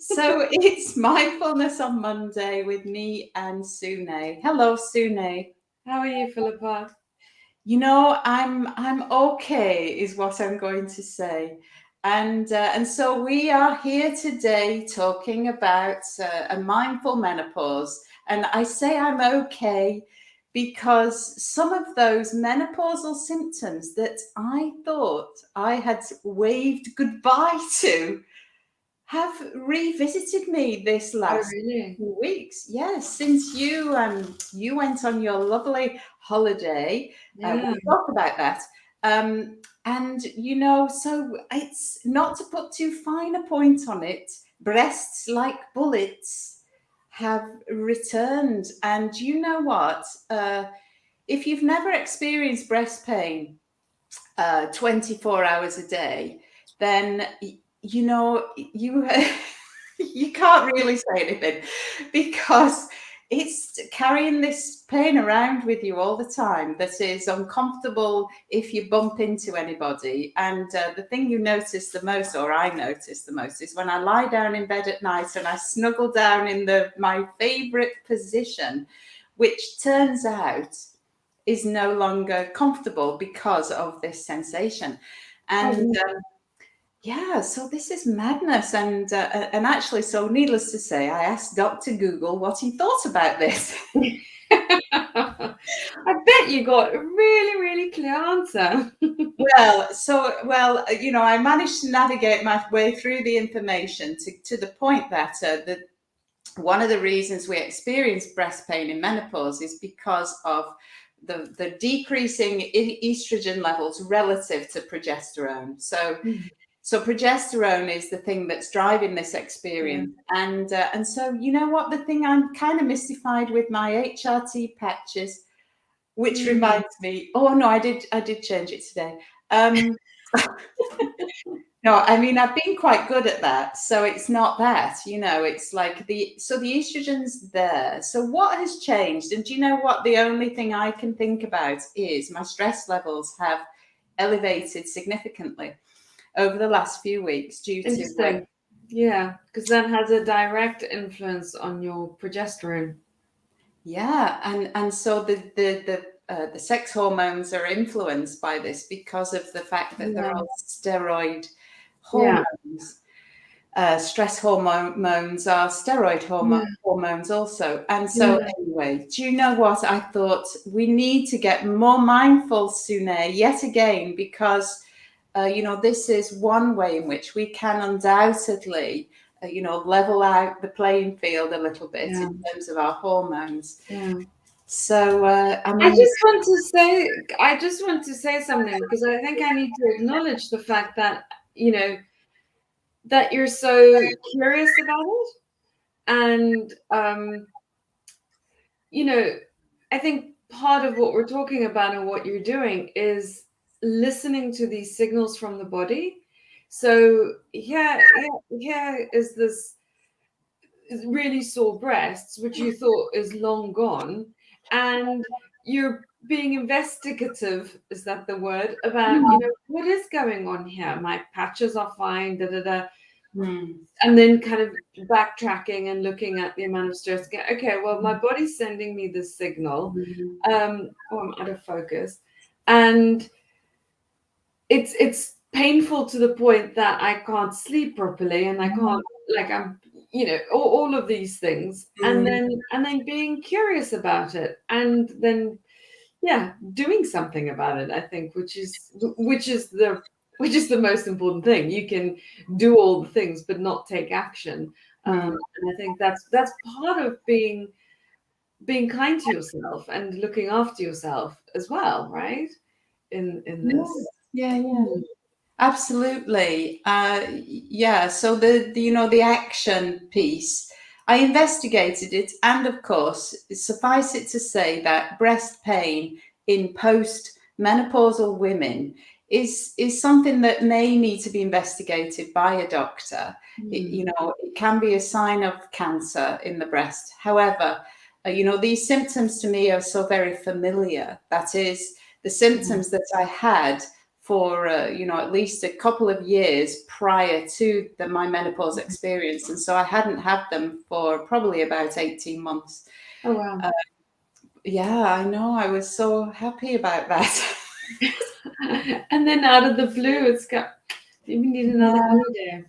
So it's Mindfulness on Monday with me and Sune. Hello, Sune. How are you, Phillipa? I'm okay, is what I'm going to say. And so we are here today talking about a mindful menopause. And I say I'm okay because some of those menopausal symptoms that I thought I had waved goodbye to have revisited me this Oh, last really? few weeks. Yes, since you went on your lovely holiday. Yeah. We'll talk about that. So it's not to put too fine a point on it. Breasts like bullets have returned, and you know what? If you've never experienced breast pain 24 hours a day, then you you can't really say anything because it's carrying this pain around with you all the time that is uncomfortable if you bump into anybody. And the thing you notice the most, or I notice the most, is when I lie down in bed at night and I snuggle down in my favorite position, which turns out is no longer comfortable because of this sensation. And Oh, yeah, so this is madness. And actually, so needless to say, I asked Dr. Google what he thought about this. I bet you got a really, really clear answer. I managed to navigate my way through the information to the point that one of the reasons we experience breast pain in menopause is because of the decreasing estrogen levels relative to progesterone. So progesterone is the thing that's driving this Yeah. experience. And so you know what, the thing I'm kind of mystified with my HRT patches, which Mm. reminds me, oh no, I did change it today. Um, no, I mean, I've been quite good at that. So it's not that, it's like the estrogen's there. So what has changed? And do you know what? The only thing I can think about is my stress levels have elevated significantly over the last few weeks due to Interesting. Yeah, because that has a direct influence on your progesterone. yeah, and so the sex hormones are influenced by this because of the fact that they're Yeah. all steroid Yeah. hormones. Stress hormones are steroid Yeah. hormones also. And so, Yeah. anyway, do you know what? I thought we need to get more mindful, Sune, yet again, because, this is one way in which we can undoubtedly, level out the playing field a little bit Yeah. in terms of our hormones. Yeah. So, I I mean, just want to say, I just want to say something because I think I need to acknowledge the fact that, you know, that you're so curious about it. And, you know, I think part of what we're talking about and what you're doing is listening to these signals from the body. So here is this really sore breasts, which you thought is long gone, and you're being investigative, is that the word, about, what is going on here? My patches are fine, da da da. hmm, And then kind of backtracking and looking at the amount of stress again. Okay, well, my body's sending me this signal. hmm, I'm out of focus. And it's painful to the point that I can't sleep properly and I can't, like, I'm, all of these things. And hmm. then being curious about it, and then doing something about it, I think, which is the most important thing. You can do all the things but not take action. Hmm. And I think that's part of being kind to yourself and looking after yourself as well, right? In this. Yeah, yeah. Mm. Absolutely. Yeah. So the action piece, I investigated it, and of course, suffice it to say that breast pain in post-menopausal women is something that may need to be investigated by a doctor. Mm. It can be a sign of cancer in the breast. However, these symptoms to me are so very familiar. That is, the Mm. symptoms that I had for at least a couple of years prior to my menopause experience, and so I hadn't had them for probably about 18 months. Oh wow. Yeah, I know. I was so happy about that. And then out of the blue, it's got, you need another Yeah. holiday.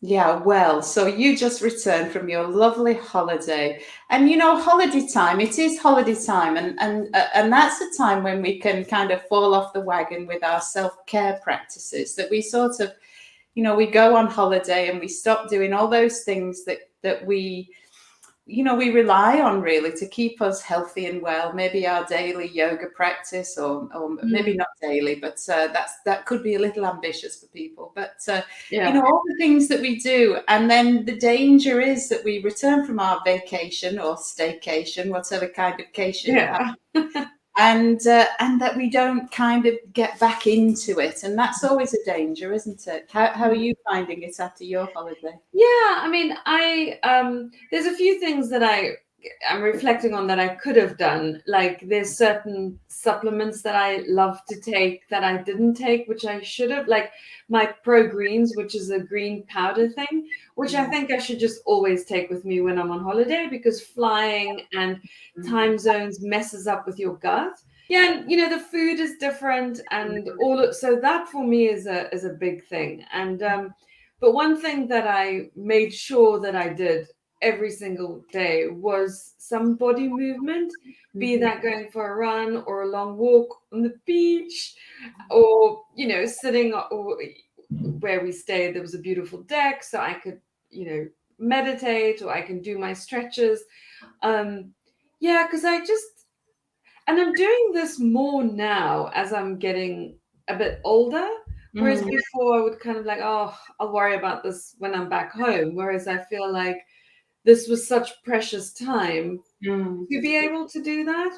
Yeah, well, so you just returned from your lovely holiday, and holiday time. It is holiday time, and that's a time when we can kind of fall off the wagon with our self-care practices. That we sort of, we go on holiday and we stop doing all those things that we rely on really to keep us healthy and well. Maybe our daily yoga practice, or maybe Mm, not daily, but that could be a little ambitious for people. But yeah. all the things that we do, and then the danger is that we return from our vacation or staycation, whatever kind of cation you have, Yeah. and that we don't kind of get back into it, and that's always a danger, isn't it? How are you finding it after your holiday? Yeah, I mean, there's a few things that I'm reflecting on that I could have done. Like there's certain supplements that I love to take that I didn't take, which I should have, like my Pro Greens, which is a green powder thing, which I Yeah. think I should just always take with me when I'm on holiday, because flying and time zones messes up with your gut. Yeah, and the food is different and so that for me is a big thing. And but one thing that I made sure that I did every single day was some body movement, be Mhm. that going for a run or a long walk on the beach, or sitting, or where we stayed there was a beautiful deck, so I could meditate, or I can do my stretches. um yeah, because and I'm doing this more now as I'm getting a bit older. Whereas Mm, before I would kind of like, oh, I'll worry about this when I'm back home. Whereas I feel like this was such precious time mm. to be able to do that.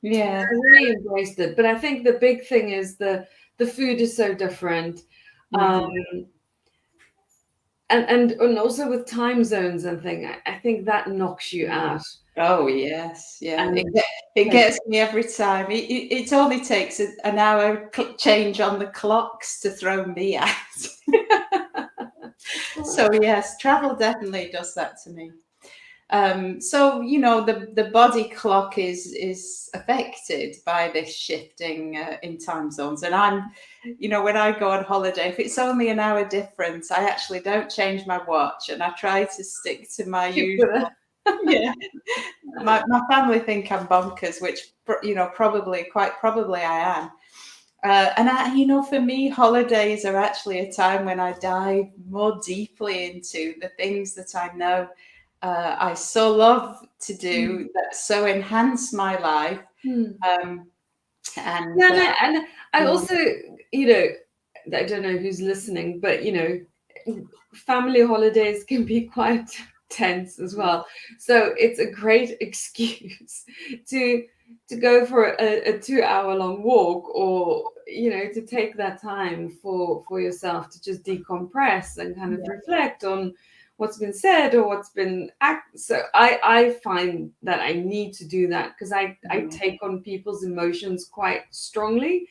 Yeah. I really embraced it. But I think the big thing is the food is so different. Um, Mhm. and also with time zones and thing, I think that knocks you Mm. out. Oh yes, yeah. It And it gets me every time. It only takes an hour change on the clocks to throw me out. So yes, travel definitely does that to me. So the body clock is affected by this shifting in time zones, and when I go on holiday, if it's only an hour difference, I actually don't change my watch, and I try to stick to my keep with usual. it. Yeah, my family think I'm bonkers, which probably, quite probably, I am. And for me, holidays are actually a time when I dive more deeply into the things that I know I so love to Mm. do, that so enhance my life. Hmm. Um, and Yeah, and I yeah, also, you know, I don't know who's listening, but family holidays can be quite tense as well. So it's a great excuse to to go for a 2 hour long walk, or to take that time for yourself to just decompress and kind of yeah, reflect on what's been said or what's been so I find that I need to do that, because I mm, take on people's emotions quite strongly.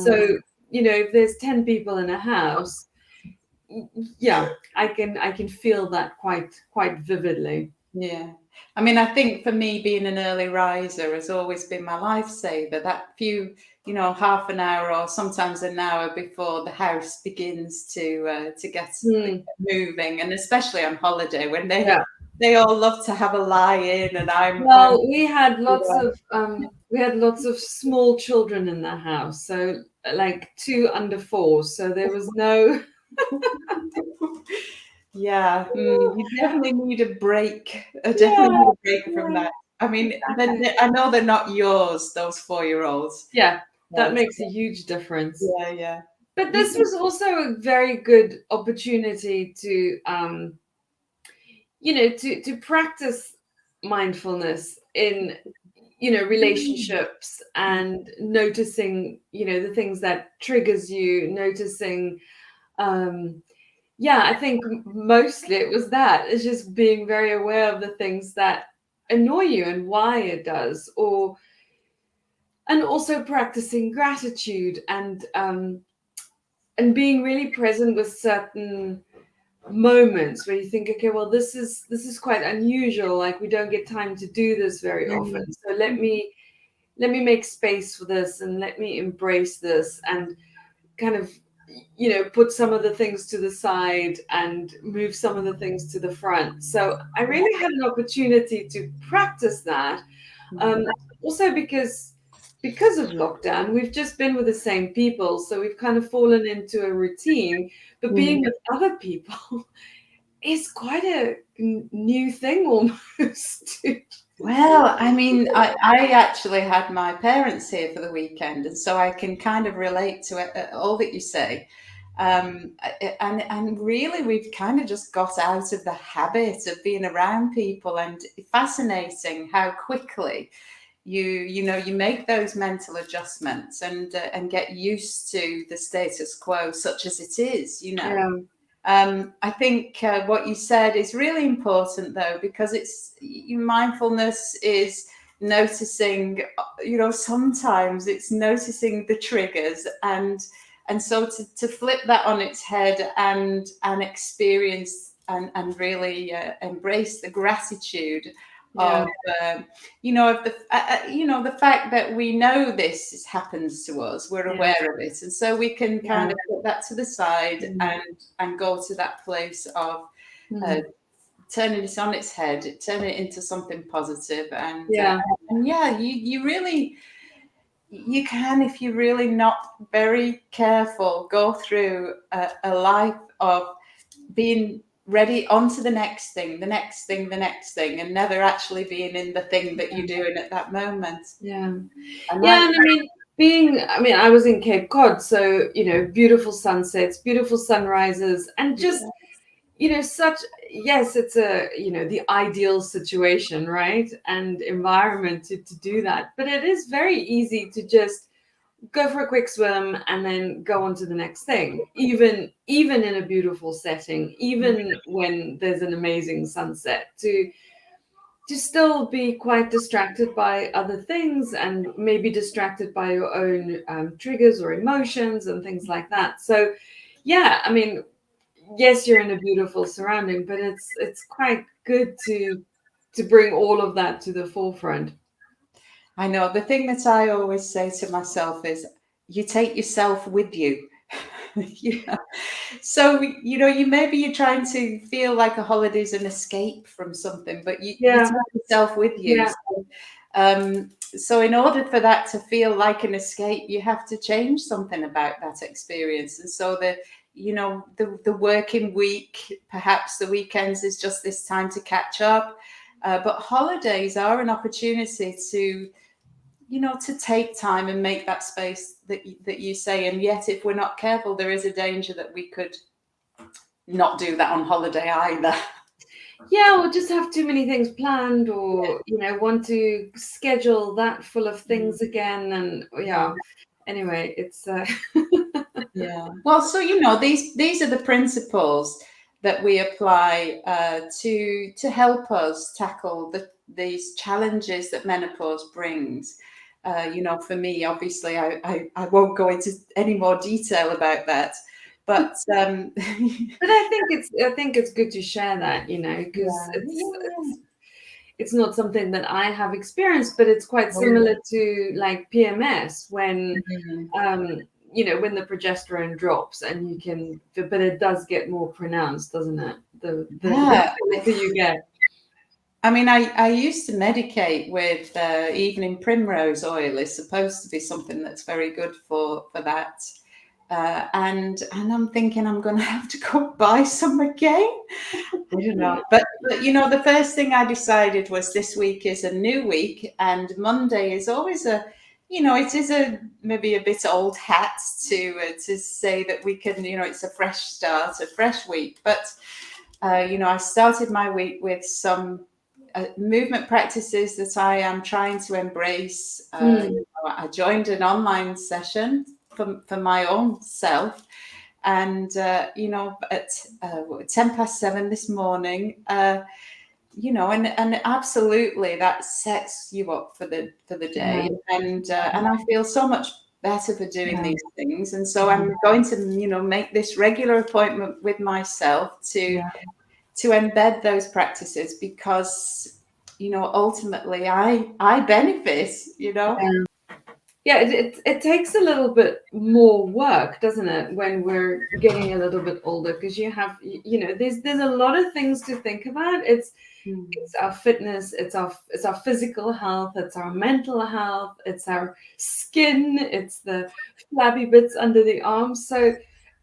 So mm, if there's 10 people in a house, yeah, I can feel that quite vividly. yeah. I mean, I think for me, being an early riser has always been my lifesaver. That few, half an hour or sometimes an hour before the house begins to get Hmm. moving, and especially on holiday when they Yeah. they all love to have a lie in, and I'm Well, we had lots of small children in the house, so like 2 under 4, so there was no. Yeah, you definitely need a break. I definitely Yeah, need a break from yeah, that. I mean, exactly. I know they're not yours, those 4-year-olds. Yeah, that But makes a huge difference. yeah, yeah. But You, this was also a very good opportunity to to practice mindfulness in relationships, and noticing the things that triggers you, noticing. um yeah, I think mostly it was that, it's just being very aware of the things that annoy you and why it does, or and also practicing gratitude, and and being really present with certain moments where you think, okay, well, this is quite unusual, like we don't get time to do this very often, Mm. so let me make space for this, and let me embrace this, and kind of, put some of the things to the side and move some of the things to the front. So I really had an opportunity to practice that. Mm. um, Also because of lockdown, we've just been with the same people, so we've kind of fallen into a routine. But Mm. being with other people is quite a new thing almost. Well, I mean, I actually had my parents here for the weekend, and so I can kind of relate to it, all that you say. And really, we've kind of just got out of the habit of being around people, and fascinating how quickly you make those mental adjustments and get used to the status quo, such as it is. Yeah, I think what you said is really important, though, because mindfulness is noticing. Sometimes it's noticing the triggers, and so to flip that on its head and experience and really embrace the gratitude yeah, of of the fact that we know happens to us, we're yeah, aware of it, and so we can kind yeah. of put that to the side Mm. and go to that place of uh, Mm. turning it on its head, turning it into something positive, Yeah, and yeah, you really, you can, if you're really not very careful, go through a life of being ready on to the next thing, the next thing, the next thing, and never actually being in the thing that you're doing at that moment. yeah. And like, Yeah, and I was in Cape Cod, so, beautiful sunsets, beautiful sunrises, and just, such, yes, it's the ideal situation, right? And environment to do that. But it is very easy to just go for a quick swim and then go on to the next thing, even in a beautiful setting, even when there's an amazing sunset, to still be quite distracted by other things, and maybe distracted by your own triggers or emotions and things like that. So, yeah, I mean, yes, you're in a beautiful surrounding, but it's quite good to bring all of that to the forefront. I know the thing that I always say to myself is, you take yourself with you. you know? So maybe you're trying to feel like a holiday is an escape from something, but you Yeah, take yourself with you. yeah, So in order for that to feel like an escape, you have to change something about that experience. And so the working week, perhaps the weekends is just this time to catch up. But holidays are an opportunity to take time and make that space that you say. And yet, if we're not careful, there is a danger that we could not do that on holiday either. yeah. Or just have too many things planned, or want to schedule that full of things again, and yeah. Anyway, it's Yeah. Well, so these are the principles that we apply to help us tackle these challenges that menopause brings. For me, obviously, I won't go into any more detail about that, but But I think it's good to share that, because yeah, it's not something that I have experienced, but it's quite similar to like PMS, when yeah. when the progesterone drops, and but it does get more pronounced, doesn't it? The Yeah. closer you get. I mean, I used to medicate with evening primrose oil. Is supposed to be something that's very good for that. And I'm thinking I'm going to have to go buy some again. I don't know. But the first thing I decided was this week is a new week, and Monday is always it is a maybe a bit old hat to say that we can, it's a fresh start, a fresh week. But I started my week with some movement practices that I am trying to embrace. Mm, I joined an online session for my own self, and at 7:10 this morning, and absolutely that sets you up for the yeah, day, and I feel so much better for doing Yeah. these things. And so I'm going to, make this regular appointment with myself Yeah. to embed those practices, because ultimately I benefit. Yeah. Yeah, it takes a little bit more work, doesn't it, when we're getting a little bit older? Because there's a lot of things to think about. It's our fitness, it's our physical health, it's our mental health, it's our skin, it's the flabby bits under the arms. So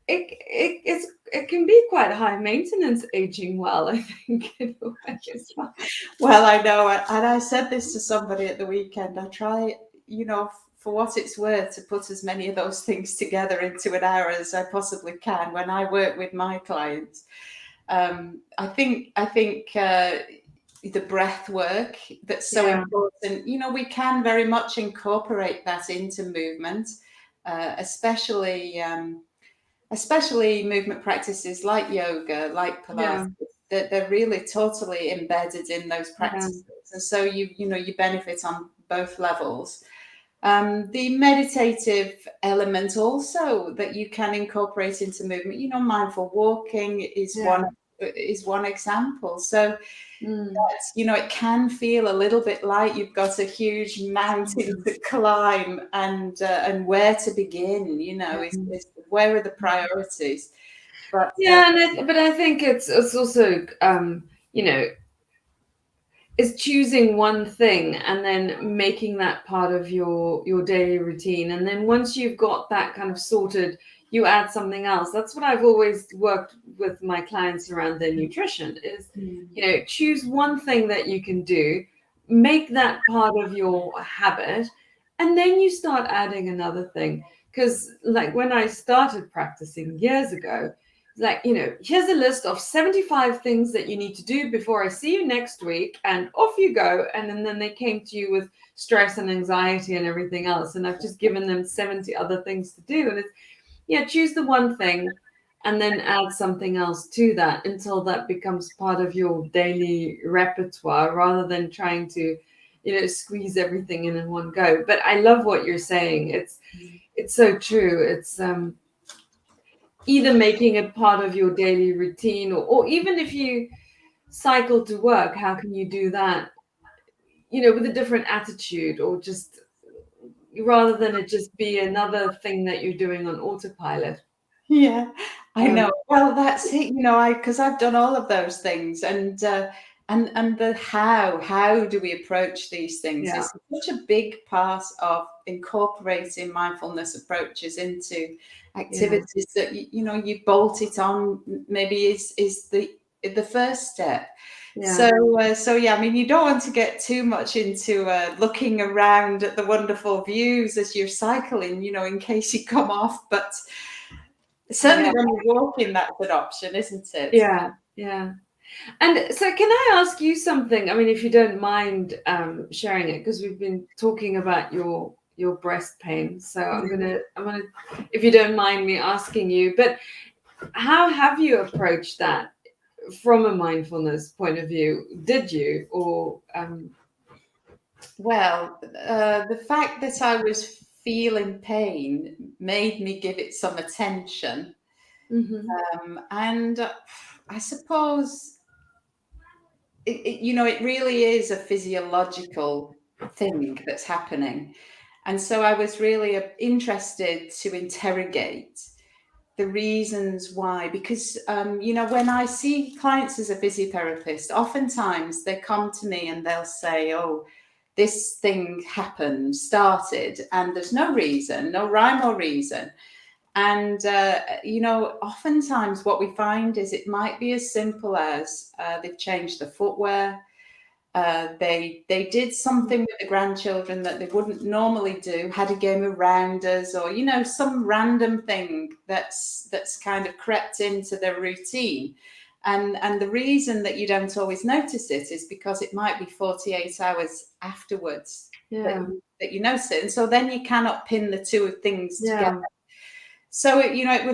it can be quite high maintenance aging well, I think, in a way as well. Well, I know, and I said this to somebody at the weekend. I try, for what it's worth, to put as many of those things together into an hour as I possibly can when I work with my clients. I think the breath work that's so Yeah, important. We can very much incorporate that into movement, especially. Especially movement practices like yoga, like Pilates, yeah, that they're really totally embedded in those yeah, practices, and so you benefit on both levels. The meditative element also that you can incorporate into movement. Mindful walking yeah. is one example. So Mm, it can feel a little bit like you've got a huge mountain mm, to climb, and where to begin, mm. is where are the priorities. But Yeah, but I think it's also you know is choosing one thing and then making that part of your daily routine, and then once you've got that kind of sorted, you add something else. That's what I've always worked with my clients around their nutrition is, mm, choose one thing that you can do, make that part of your habit, and then you start adding another thing. Because like when I started practicing years ago, like, here's a list of 75 things that you need to do before I see you next week, and off you go. And then they came to you with stress and anxiety and everything else. And I've just given them 70 other things to do. And it's, yeah, choose the one thing and then add something else to that until that becomes part of your daily repertoire rather than trying to, squeeze everything in one go. But I love what you're saying. It's so true. It's either making it part of your daily routine, or even if you cycle to work, how can you do that, with a different attitude, or just rather than it just be another thing that you're doing on autopilot. yeah, I Um, know. Well, that's it. Because I've done all of those things, and the how do we approach these things yeah, is such a big part of incorporating mindfulness approaches into yeah, activities that you bolt it on. Maybe is the first step. yeah, So yeah, I mean, you don't want to get too much into looking around at the wonderful views as you're cycling, in case you come off. But yeah, certainly when you're walking, that's an option, isn't it? yeah, yeah. And so, can I ask you something? I mean, if you don't mind sharing it, because we've been talking about your breast pain. So I'm gonna, if you don't mind me asking you, but how have you approached that from a mindfulness point of view? Did you, or Well, the fact that I was feeling pain made me give it some attention. mhm. And I suppose, it really is a physiological thing that's happening. And so I was really interested to interrogate the reasons why, because when I see clients as a physiotherapist, oftentimes they come to me and they'll say, oh, this thing happened, started, and there's no reason, no rhyme or reason. And oftentimes what we find is it might be as simple as they've changed the footwear. They did something with the grandchildren that they wouldn't normally do, had a game of rounders, or some random thing that's kind of crept into their routine. And the reason that you don't always notice it is because it might be 48 hours afterwards that Yeah, you notice it. And so then you cannot pin the two things together. yeah, So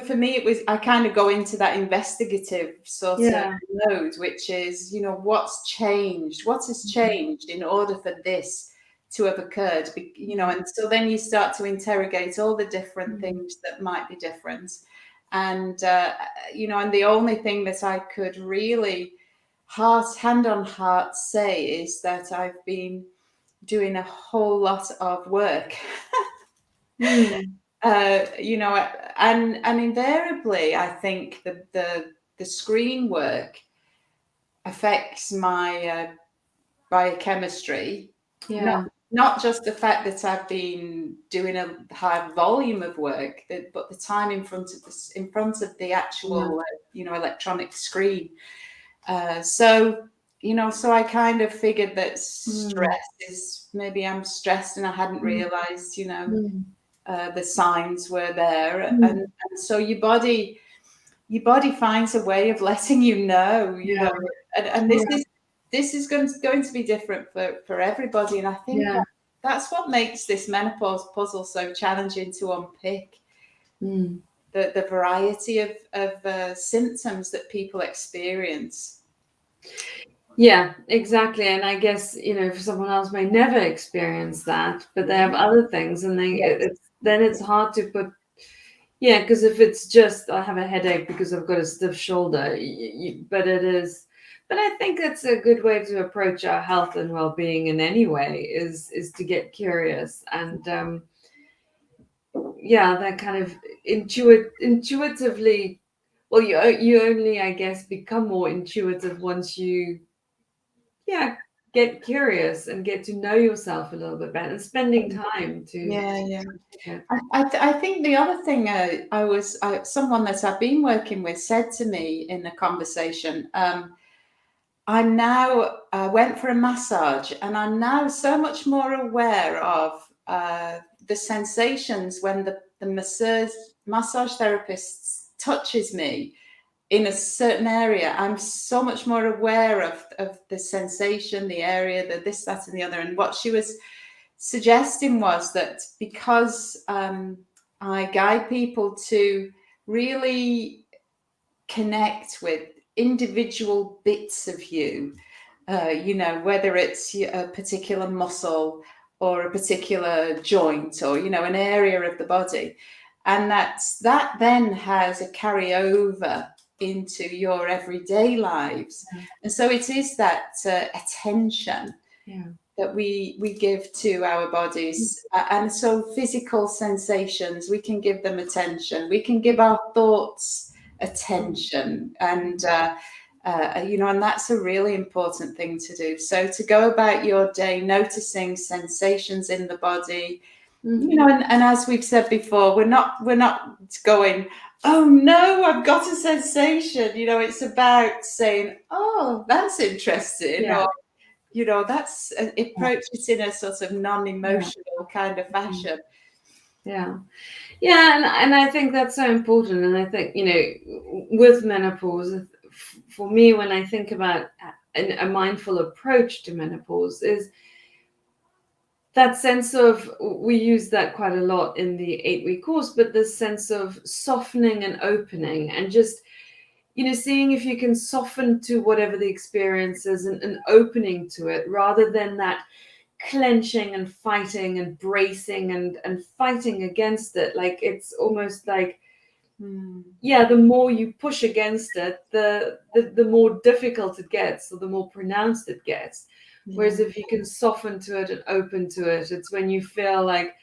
for me, it was, I kind of go into that investigative sort of yeah, mode, which is, what's changed? What has mhm, changed in order for this to have occurred, and so then you start to interrogate all the different things that might be different. And and the only thing that I could really hand on heart say is that I've been doing a whole lot of work. And invariably I think the screen work affects my biochemistry. Yeah. Not just the fact that I've been doing a high volume of work, but the time in front of the actual electronic screen. So I kind of figured that stress is, maybe I'm stressed and I hadn't realized the signs were there, and so your body finds a way of letting you know, and this is going to be different for everybody. And I think that's what makes this menopause puzzle so challenging to unpick. The variety of symptoms that people experience. Yeah, exactly. And I guess, for someone else may never experience that, but they have other things, and then it's hard to put. Yeah, because if it's just I have a headache because I've got a stiff shoulder, but it is. But I think that's a good way to approach our health and well-being in any way, is to get curious, and that kind of intuitively. Well, you only, I guess, become more intuitive once you get curious and get to know yourself a little bit better, and spending time to. I think the other thing, someone that I've been working with said to me in a conversation, I'm now went for a massage, and I'm now so much more aware of the sensations when the massage therapist touches me in a certain area. I'm so much more aware of the sensation, the area, the this, that, and the other. And what she was suggesting was that because I guide people to really connect with individual bits of you, whether it's a particular muscle or a particular joint, or an area of the body, and that then has a carryover into your everyday lives. And so it is that attention that we give to our bodies. And so physical sensations, we can give them attention. We can give our thoughts attention. And and that's a really important thing to do. So to go about your day noticing sensations in the body, and as we've said before, we're not going, oh no, I've got a sensation. It's about saying, oh, that's interesting, or that's approach it in a sort of non-emotional kind of fashion. And I think that's so important. And I think with menopause, for me, when I think about a mindful approach to menopause, is that sense of, we use that quite a lot in the 8-week course, but this sense of softening and opening, and just seeing if you can soften to whatever the experience is, and opening to it, rather than that clenching and fighting and bracing and fighting against it. Like, it's almost like, the more you push against it, the more difficult it gets, or the more pronounced it gets. Whereas if you can soften to it and open to it, it's when you feel like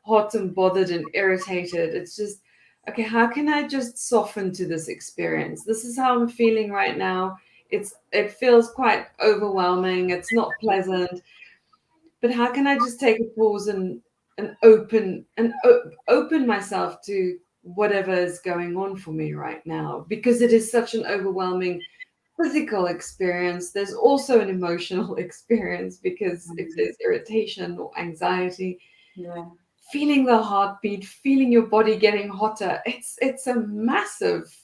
hot and bothered and irritated, it's just, okay, how can I just soften to this experience? This is how I'm feeling right now. It feels quite overwhelming. It's not pleasant. But how can I just take a pause and open myself to whatever is going on for me right now? Because it is such an overwhelming physical experience. There's also an emotional experience, because if there's irritation or anxiety, feeling the heartbeat, feeling your body getting hotter, it's a massive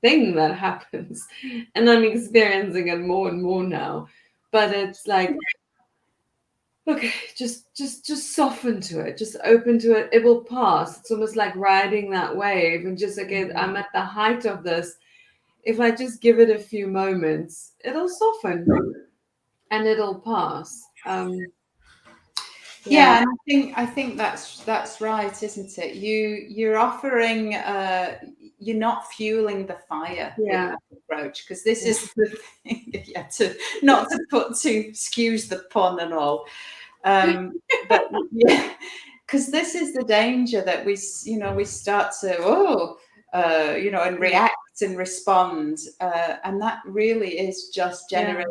thing that happens, and I'm experiencing it more and more now. But it's like, okay, just soften to it, just open to it. It will pass. It's almost like riding that wave, and just, okay, I'm at the height of this. If I just give it a few moments, it'll soften and it'll pass. Yeah, and I think that's right, isn't it? You're offering you're not fueling the fire with yeah, that approach, because this yeah, is the thing. Yeah, to not to put to excuse the pun and all. But yeah, because this is the danger that we start to and yeah, react and respond, and that really is just yeah,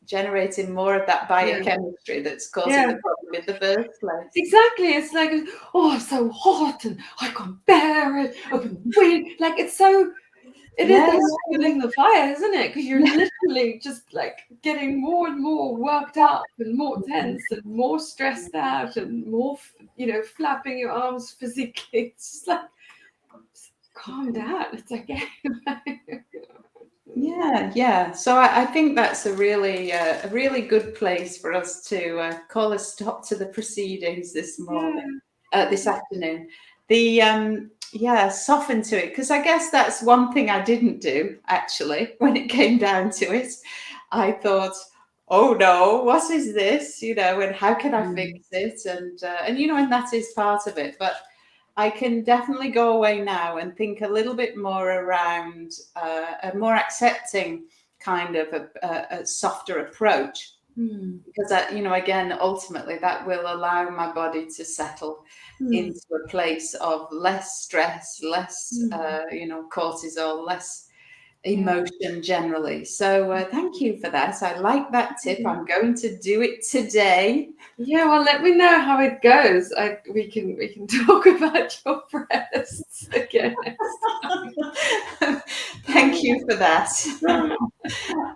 generating more of that yeah, biochemistry that's causing yeah. the problem in the first place. Exactly. It's like, oh, it's so hot and I can't bear it. Open the window. Like it's so. It is Yeah, that's fueling the fire, isn't it? Because you're literally just like getting more and more worked up and more tense and more stressed out and more, flapping your arms physically. It's just like, just calm down. It's okay. yeah. So I think that's a really good place for us to call a stop to the proceedings this Yeah. morning, this afternoon. Soften to it, because I guess that's one thing I didn't do actually when it came down to it. I thought, oh no, what is this? And how can I fix Mm. it? And that is part of it, but I can definitely go away now and think a little bit more around a more accepting kind of a softer approach, Mm. because again, ultimately that will allow my body to settle Mm. into a place of less stress, less Mm. cortisol, less Yeah. emotion generally. So thank you for that. I like that tip. I'm going to do it today. Yeah, well, let me know how it goes. We can talk about your breasts again next Thank you for that. time.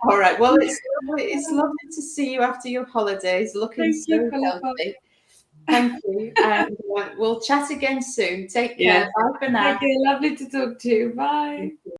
All right. Well, it's lovely to see you after your holidays, looking Thank you, so Philippa. healthy. Thank you, and we'll chat again soon. Take care. Yes. Bye for now. Okay, lovely to talk to you. Bye.